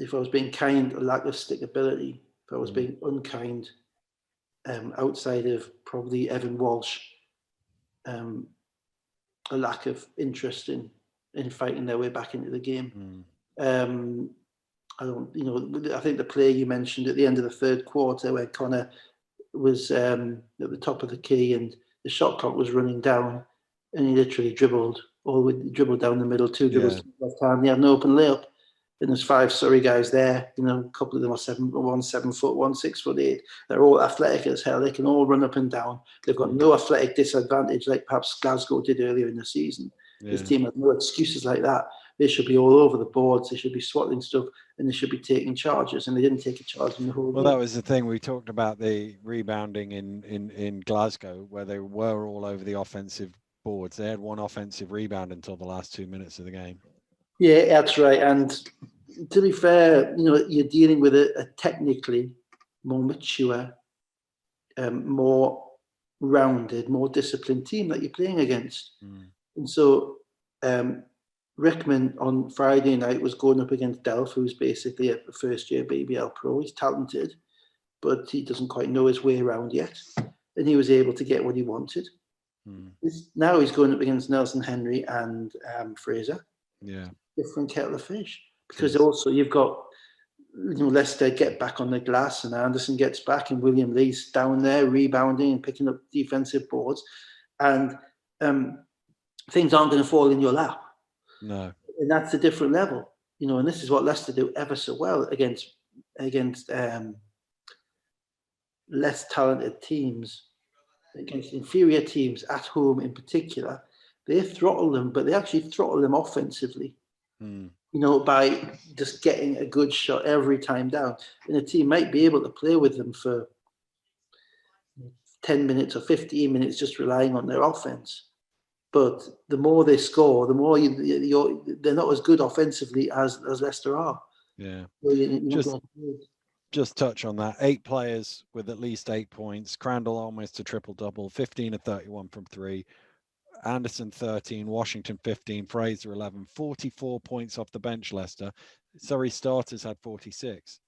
if I was being kind, a lack of stickability. If I was being unkind, outside of probably Evan Walsh, a lack of interest in fighting their way back into the game. I think the play you mentioned at the end of the third quarter where Connor was at the top of the key and the shot clock was running down, and he literally dribbled down the middle, 2 dribbles to the left hand. He had an open layup, and there's 5 Surrey guys there. A couple of them are 7 foot, 1 6'8". They're all athletic as hell. They can all run up and down. They've got no athletic disadvantage like perhaps Glasgow did earlier in the season. This team has no excuses like that. They should be all over the boards. They should be swatting stuff, and they should be taking charges. And they didn't take a charge in the whole game. That was the thing. We talked about the rebounding in Glasgow, where they were all over the offensive boards. They had 1 offensive rebound until the last 2 minutes of the game. Yeah, that's right. And to be fair, you're dealing with a technically more mature, more rounded, more disciplined team that you're playing against. And so Rickman on Friday night was going up against Delph, who's basically a first-year BBL pro. He's talented, but he doesn't quite know his way around yet. And he was able to get what he wanted. Now he's going up against Nelson Henry and Fraser. Yeah. Different kettle of fish. Because also you've got Leicester get back on the glass, and Anderson gets back, and William Lee's down there rebounding and picking up defensive boards, and things aren't going to fall in your lap. No, and that's a different level, and this is what Leicester do ever so well against less talented teams, against inferior teams at home in particular. They throttle them, but they actually throttle them offensively. By just getting a good shot every time down. And a team might be able to play with them for 10 minutes or 15 minutes just relying on their offense. But the more they score, the more they're not as good offensively as Leicester are. Yeah. Just touch on that. 8 players with at least 8 points. Crandall almost a triple-double, 15 of 31 from 3. Anderson 13, Washington 15, Fraser 11, 44 points off the bench, Leicester. Surrey starters had 46.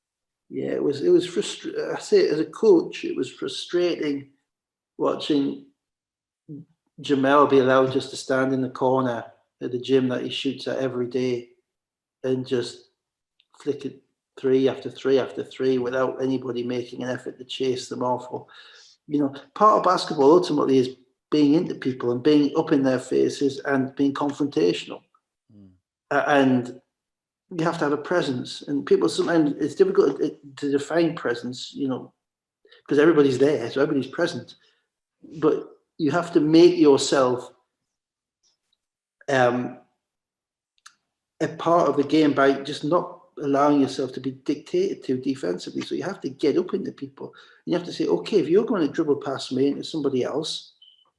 Yeah, it was frustrating. I say it as a coach, it was frustrating watching Jamel be allowed just to stand in the corner at the gym that he shoots at every day and just flick it 3 after 3 after 3 without anybody making an effort to chase them off. Or, part of basketball ultimately is being into people and being up in their faces and being confrontational. And you have to have a presence. And people sometimes, it's difficult to define presence, because everybody's there, so everybody's present. But you have to make yourself a part of the game by just not allowing yourself to be dictated to defensively. So you have to get up into people. You have to say, okay, if you're going to dribble past me into somebody else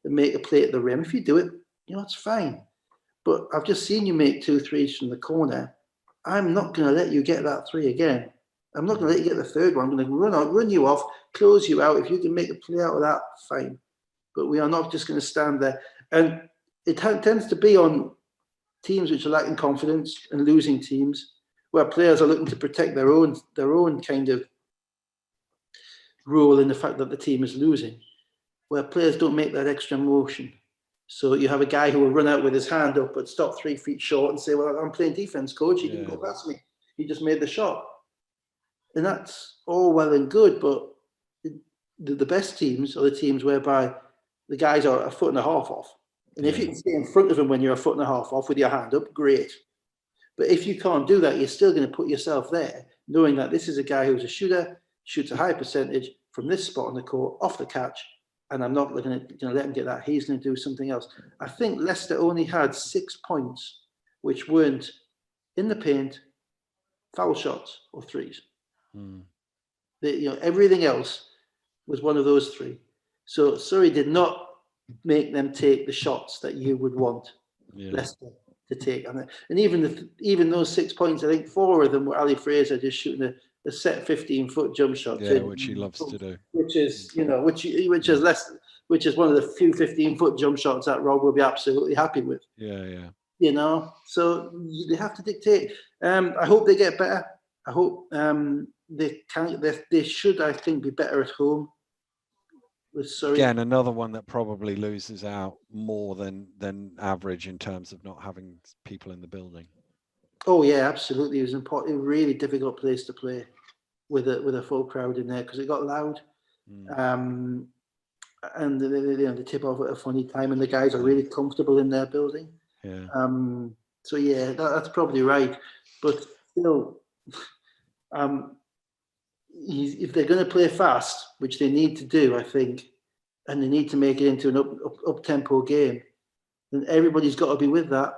and make a play at the rim, if you do it, it's fine. But I've just seen you make 2 threes from the corner. I'm not going to let you get that 3 again. I'm not going to let you get the third one. I'm going to run you off, close you out. If you can make a play out of that, fine. But we are not just going to stand there. And it tends to be on teams which are lacking confidence and losing teams, where players are looking to protect their own kind of role in the fact that the team is losing, where players don't make that extra motion. So you have a guy who will run out with his hand up but stop 3 feet short and say, well, I'm playing defense, coach. He didn't go past me. He just made the shot. And that's all well and good, but the best teams are the teams whereby the guys are a foot and a half off. And if you can stay in front of them when you're a foot and a half off with your hand up, great. But if you can't do that, you're still going to put yourself there, knowing that this is a guy who's a shooter, shoots a high percentage from this spot on the court, off the catch, and I'm not going to let him get that. He's going to do something else. I think Leicester only had 6 points, which weren't in the paint, foul shots, or threes. Everything else was one of those 3. So Surrey did not make them take the shots that you would want Leicester to take. And even those 6 points, I think 4 of them were Ali Fraser just shooting a set 15-foot jump shot. Which he loves to do. Which is, which is less, which is one of the few 15-foot jump shots that Rob will be absolutely happy with. So they have to dictate. I hope they get better. I hope they should, I think, be better at home. With Surrey. Again, another one that probably loses out more than average in terms of not having people in the building. Oh yeah, absolutely. It was important. A really difficult place to play with a full crowd in there because it got loud. And they tip off at a funny time, and the guys are really comfortable in their building. So yeah, that's probably right. But still, if they're going to play fast, which they need to do, I think, and they need to make it into an up-tempo game, then everybody's got to be with that.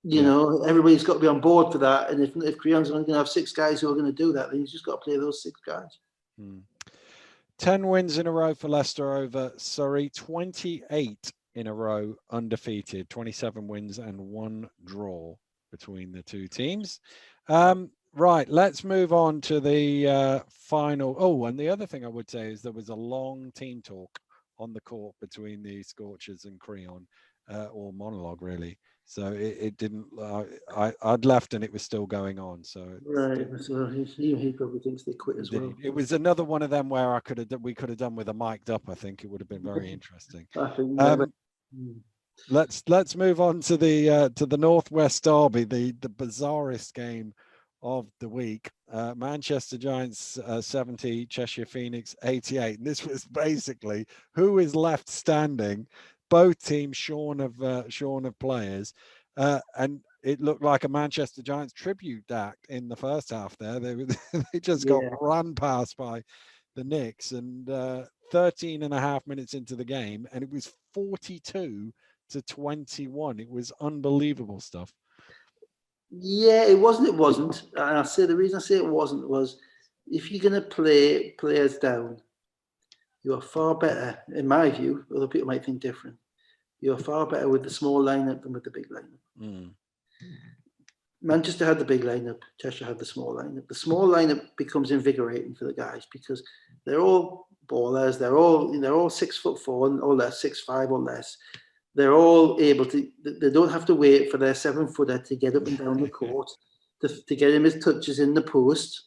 Everybody's got to be on board for that. And if Creon's only going to have 6 guys who are going to do that, then he's just got to play those 6 guys. 10 wins in a row for Leicester over Surrey, 28 in a row undefeated, 27 wins and 1 draw between the 2 teams. Right, let's move on to the final. Oh, and the other thing I would say is there was a long team talk on the court between the Scorchers and Creon, or monologue really. So it didn't. I'd left and it was still going on. So right, so he probably thinks they quit as well. It was another one of them where we could have done with a mic'd up. I think it would have been very interesting. I think. Let's move on to the Northwest Derby, the bizarrest game of the week. Manchester Giants 70, Cheshire Phoenix 88. And this was basically who is left standing. Both teams shorn of players, and it looked like a Manchester Giants tribute act in the first half. There, they just got run past by the Knicks, and 13 and a half minutes into the game, and it was 42-21. It was unbelievable stuff. Yeah, it wasn't. And I say the reason I say it wasn't was if you're going to play players down, you are far better, in my view, although people might think different. You're far better with the small lineup than with the big lineup. Manchester had the big lineup, Cheshire had the small lineup. The small lineup becomes invigorating for the guys because they're all ballers, they're all 6'4" or less, 6'5" or less. they're all able to, they don't have to wait for their 7-footer to get up and down the court to get him his touches in the post.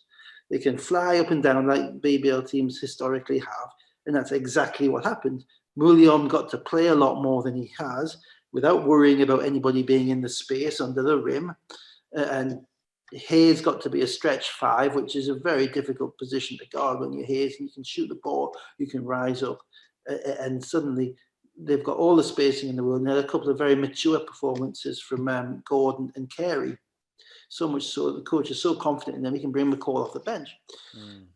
They can fly up and down like BBL teams historically have. And that's exactly what happened. Moulion got to play a lot more than he has without worrying about anybody being in the space under the rim. And Hayes got to be a stretch 5, which is a very difficult position to guard when you're Hayes. You can shoot the ball, you can rise up. And suddenly they've got all the spacing in the world. And they had a couple of very mature performances from Gordon and Carey. So much so the coach is so confident in them, he can bring McCall off the bench.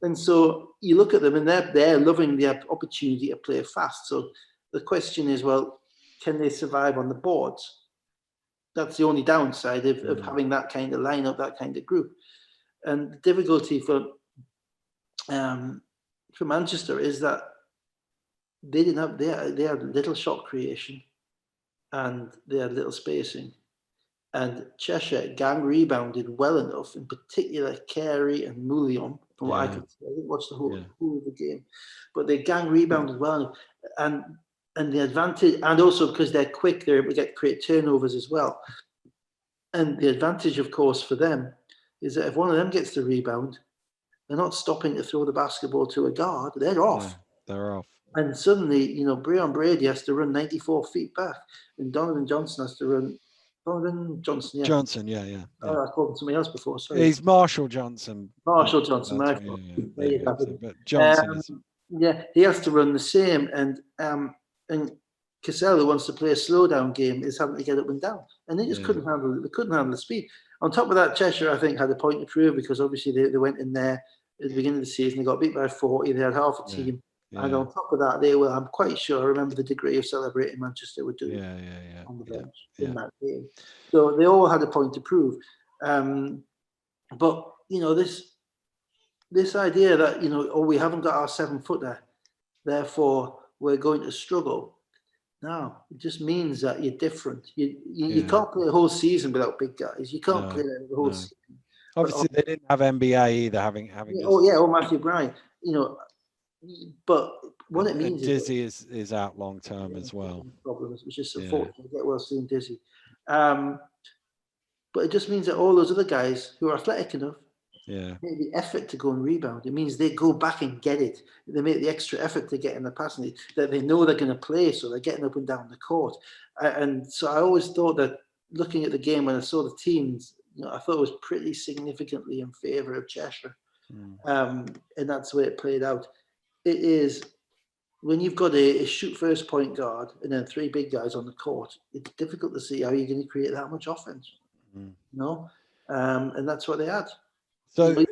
And so you look at them and they're loving the opportunity to play fast. So the question is, well, can they survive on the boards? That's the only downside of having that kind of lineup, that kind of group. And the difficulty for Manchester is that they didn't have, they had little shot creation and they had little spacing. And Cheshire gang rebounded well enough, in particular Carey and Moulion, from what I could see. I didn't watch the whole of the game, but they gang rebounded well enough. And the advantage, and also because they're quick, they're able to create turnovers as well. And the advantage, of course, for them is that if one of them gets the rebound, they're not stopping to throw the basketball to a guard. They're off. Yeah, they're off. And suddenly, Breon Brady has to run 94 feet back, and Donovan Johnson has to run. Donovan Johnson, yeah. Johnson, yeah. Oh, I called him something else before. Sorry. He's Marshall Johnson. Marshall Johnson. But Johnson is. Yeah, he has to run the same, and Cassell, who wants to play a slowdown game, is having to get up and down, and they just couldn't handle it. They couldn't handle the speed. On top of that, Cheshire, I think, had a point to prove because obviously they went in there at the beginning of the season. They got beat by 40. They had half a team. And on top of that, they were, I'm quite sure, I remember the degree of celebrating Manchester were doing on the bench in that game. So they all had a point to prove. But, this idea that, we haven't got our 7-footer, therefore we're going to struggle. No, it just means that you're different. You can't play a whole season without big guys. You can't play the whole season. Obviously, they didn't have NBA either, having Matthew Bryant, but what it means Dizzy is out long term as well. Problems, which is unfortunate. Get well soon, Dizzy. But it just means that all those other guys who are athletic enough, make the effort to go and rebound. It means they go back and get it. They make the extra effort to get in the passing that they know they're going to play, so they're getting up and down the court. And so I always thought that looking at the game when I saw the teams, I thought it was pretty significantly in favour of Cheshire, and that's the way it played out. It is when you've got a shoot first point guard and then 3 big guys on the court, it's difficult to see how you're going to create that much offense. And that's what they had. So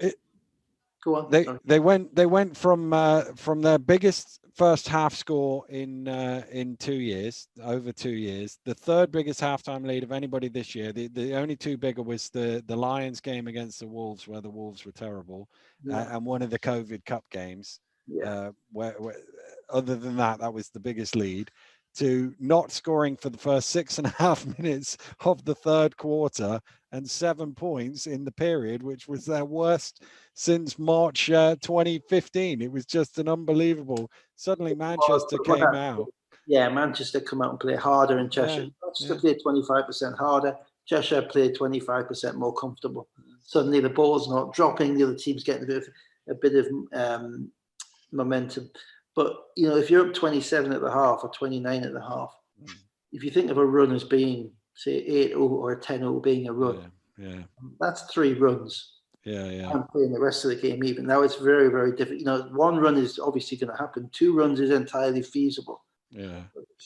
go on. They went from their biggest first half score in 2 years, over 2 years, the third biggest halftime lead of anybody this year. The only 2 bigger was the Lions game against the Wolves, where the Wolves were terrible, and one of the COVID Cup games. Where other than that was the biggest lead, to not scoring for the first 6.5 minutes of the third quarter and 7 points in the period, which was their worst since March 2015. It was just an unbelievable. Suddenly Manchester came out. Yeah, Manchester come out and play harder in Cheshire. Manchester played 25% harder. Cheshire played 25% more comfortable. Suddenly the ball's not dropping. The other team's getting a bit of momentum. But, if you're up 27 at the half or 29 at the half, if you think of a run as being, say, 8-0 or 10-0 being a run, that's 3 runs. And playing the rest of the game even. Now it's very, very difficult. 1 run is obviously going to happen. 2 runs is entirely feasible.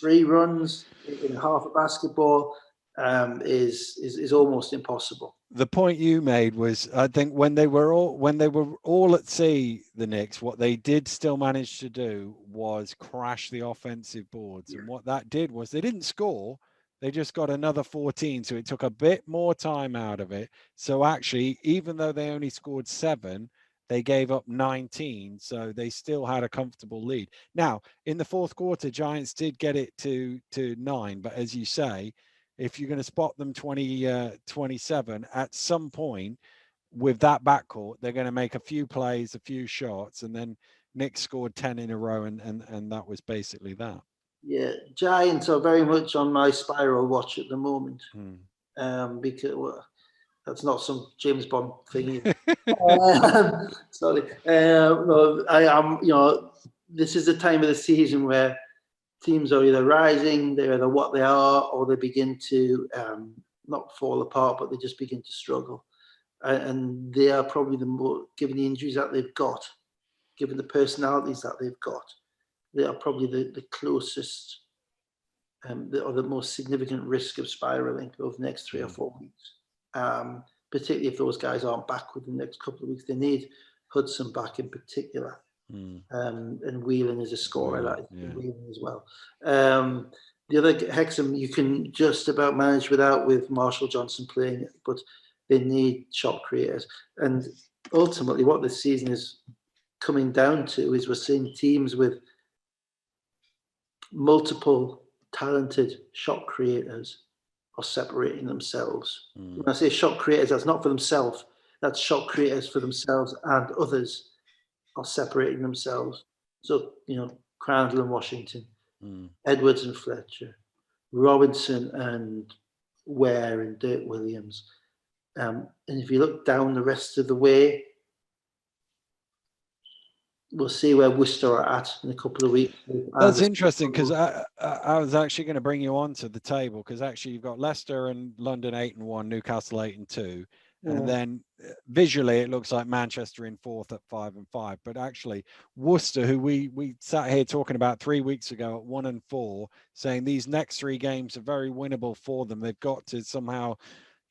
3 runs in half of basketball is almost impossible. The point you made was, I think when they were all at sea, the Knicks, what they did still manage to do was crash the offensive boards. And what that did was they didn't score. They just got another 14. So it took a bit more time out of it. So actually, even though they only scored 7, they gave up 19. So they still had a comfortable lead. Now, in the fourth quarter, Giants did get it to 9. But as you say, if you're going to spot them 27 at some point with that backcourt, they're going to make a few plays, a few shots, and then Nick scored 10 in a row, and that was basically that. Yeah, Giants are very much on my spiral watch at the moment. Because that's not some James Bond thing either. Sorry. No, I am, this is the time of the season where teams are either rising, they're either what they are, or they begin to not fall apart, but they just begin to struggle. And they are probably the more, given the injuries that they've got, given the personalities that they've got, they are probably the closest or the most significant risk of spiraling over the next 3 or 4 weeks. Particularly if those guys aren't back within the next couple of weeks. They need Hudson back in particular. And Whelan is a scorer, Whelan as well. The other Hexham you can just about manage without, with Marshall Johnson playing, but they need shot creators. And ultimately what this season is coming down to is we're seeing teams with multiple talented shot creators are separating themselves. When I say shot creators, that's not for themselves, that's shot creators for themselves, and others are separating themselves. So, Crandall and Washington, Edwards and Fletcher, Robinson and Ware and Dirk Williams. And if you look down the rest of the way, we'll see where Worcester are at in a couple of weeks. That's interesting, because I was actually going to bring you on to the table, because actually you've got Leicester and London 8-1, Newcastle 8-2. And then visually it looks like Manchester in fourth at 5-5, but actually Worcester, who we sat here talking about 3 weeks ago at 1-4, saying these next 3 games are very winnable for them. They've got to somehow,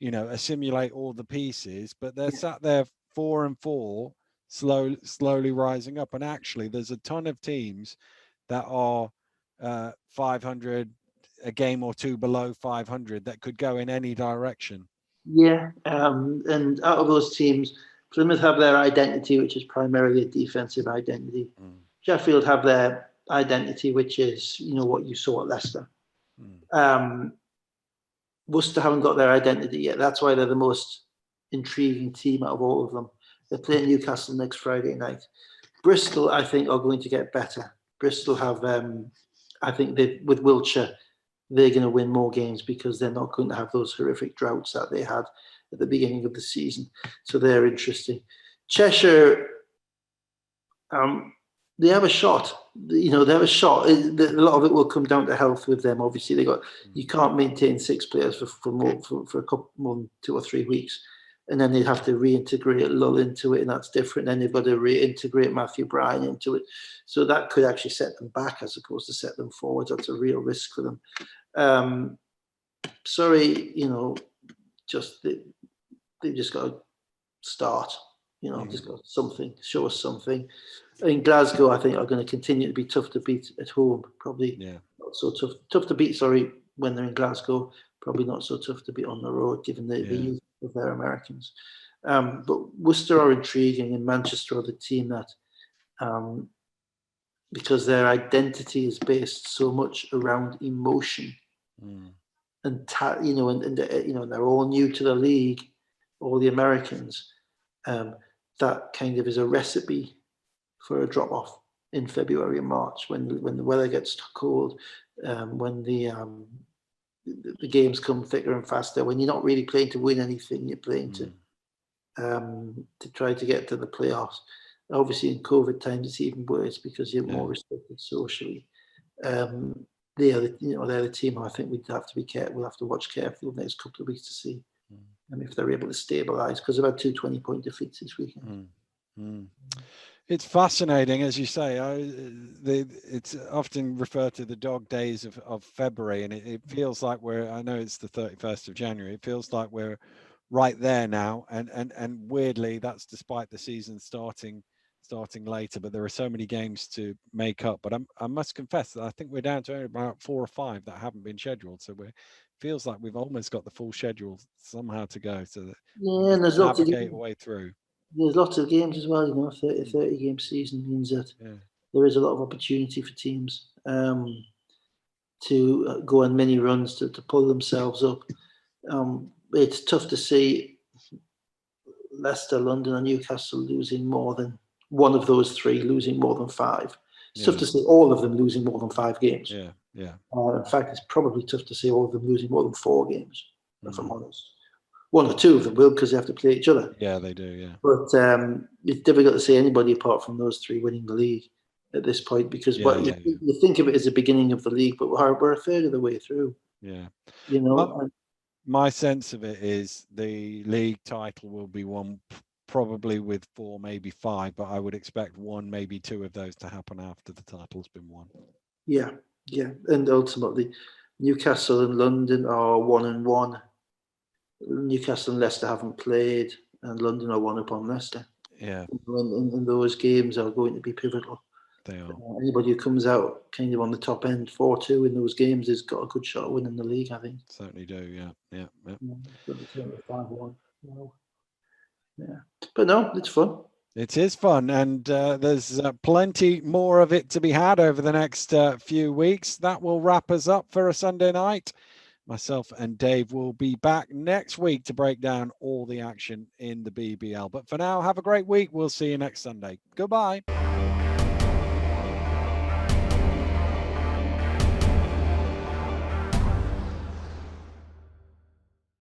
assimilate all the pieces, but they're sat there 4-4, slowly rising up. And actually there's a ton of teams that are 500, a game or two below 500, that could go in any direction. Yeah, and out of those teams, Plymouth have their identity, which is primarily a defensive identity. Sheffield have their identity, which is, what you saw at Leicester. Worcester haven't got their identity yet. That's why they're the most intriguing team out of all of them. They're playing Newcastle next Friday night. Bristol, I think, are going to get better. Bristol have, I think, with Wiltshire, they're going to win more games because they're not going to have those horrific droughts that they had at the beginning of the season. So they're interesting. Cheshire, they have a shot. They have a shot. A lot of it will come down to health with them. Obviously, you can't maintain 6 players for a couple more than 2 or 3 weeks, and then they'd have to reintegrate Lull into it, and that's different. Then they've got to reintegrate Matthew Bryan into it, so that could actually set them back as opposed to set them forward. That's a real risk for them. Surrey, they've just got to start. Just got something, show us something. In Glasgow, I think, are going to continue to be tough to beat at home. Probably not so tough to beat. Sorry, when they're in Glasgow, probably not so tough to beat on the road, given the youth of their Americans. But Worcester are intriguing, and Manchester are the team that, because their identity is based so much around emotion, and they're all new to the league, all the Americans. That kind of is a recipe for a drop off in February and March when the weather gets cold, when the games come thicker and faster, when you're not really playing to win anything, you're playing to try to get to the playoffs. Obviously in COVID times it's even worse because you're more restricted socially. They're the team I think we'd have to be careful. We'll have to watch carefully the next couple of weeks to see if they're able to stabilise, because they've had 2 20-point defeats this weekend. It's fascinating, as you say. It's often referred to the dog days of February, and it feels like I know it's the 31st of January. It feels like we're right there now, and weirdly, that's despite the season starting later. But there are so many games to make up. But I must confess that I think we're down to about 4 or 5 that haven't been scheduled. So feels like we've almost got the full schedule somehow to go, so that and there's navigate a way through. There's lots of games as well. 30 game season means that there is a lot of opportunity for teams to go on mini runs to pull themselves up. It's tough to see Leicester, London, and Newcastle losing more than one of those 3, losing more than 5. It's tough to see all of them losing more than 5 games. Yeah. In fact, it's probably tough to see all of them losing more than 4 games, if I'm honest. 1 or 2 of them will, because they have to play each other. Yeah, they do, yeah. But it's difficult to see anybody apart from those 3 winning the league at this point, because you think of it as the beginning of the league, but we're a third of the way through. Yeah. You know, my sense of it is the league title will be won probably with 4, maybe 5, but I would expect 1, maybe 2 of those to happen after the title's been won. Yeah, and ultimately, Newcastle and London are 1-1. Newcastle and Leicester haven't played, and London are 1 up on Leicester. Yeah, and those games are going to be pivotal. They are. Anybody who comes out kind of on the top end 4-2 in those games has got a good shot of winning the league, I think. Certainly do, yeah. Yeah, 5-1. Yeah, but no, it's fun. It is fun, and there's plenty more of it to be had over the next few weeks. That will wrap us up for a Sunday night. Myself and Dave will be back next week to break down all the action in the BBL. But for now, have a great week. We'll see you next Sunday. Goodbye.